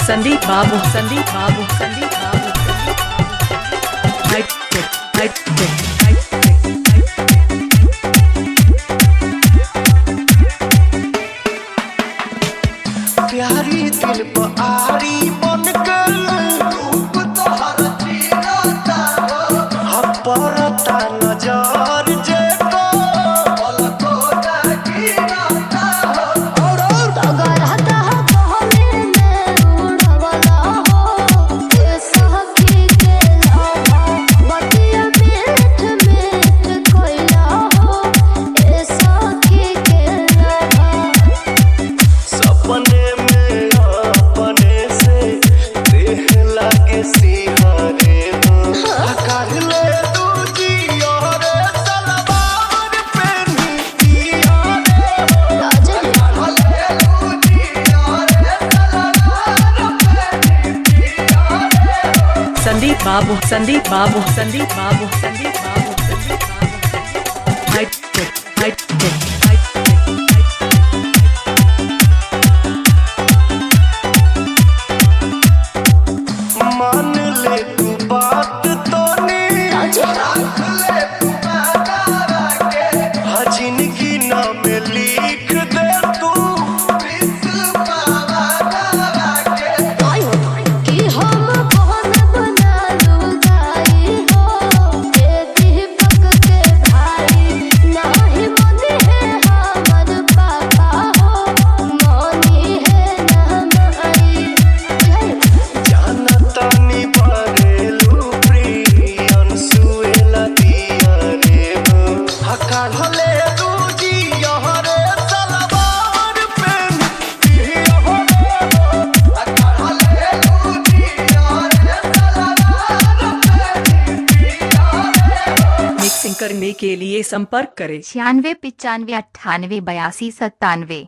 संदीप बाबू संदीप बाबू संदीप बाबू प्यारी दिल पर आरी बन गल रूप तोहर जीरता परता नजर जे को पलको गिरता और तगरता बहने में उड़वला हो ए सखी के लावा बतिया मीठ मीठ कोइला हो ए सखी के लावा सपने में अपने से देह लागे सिहारे कर ले तू जियोरे सलवार पहनी जियोरे राजन कर ले तू जियोरे सलवार पहनी जियोरे संदीप बाबू संदीप बाबू संदीप बाबू संदीप बाबू संदीप बाबू हाइट हाइट मान ले तू बात तो नहीं रख ले तू नारा के जिंदगी नाम लिख दे तू कि हम कौन बना लुगाई हो ए दीपक के भाई नाही मनी है हमर पापा हो मनी है नहमाई जानता नी बरेलू प्रियन सुएला दिया रे हकार हले तू जी यहरे सलवार पहन हकार हले तू जी यहरे सलवार पहन मिक्सिंग करने के लिए संपर्क करें 96 95 98 82 97।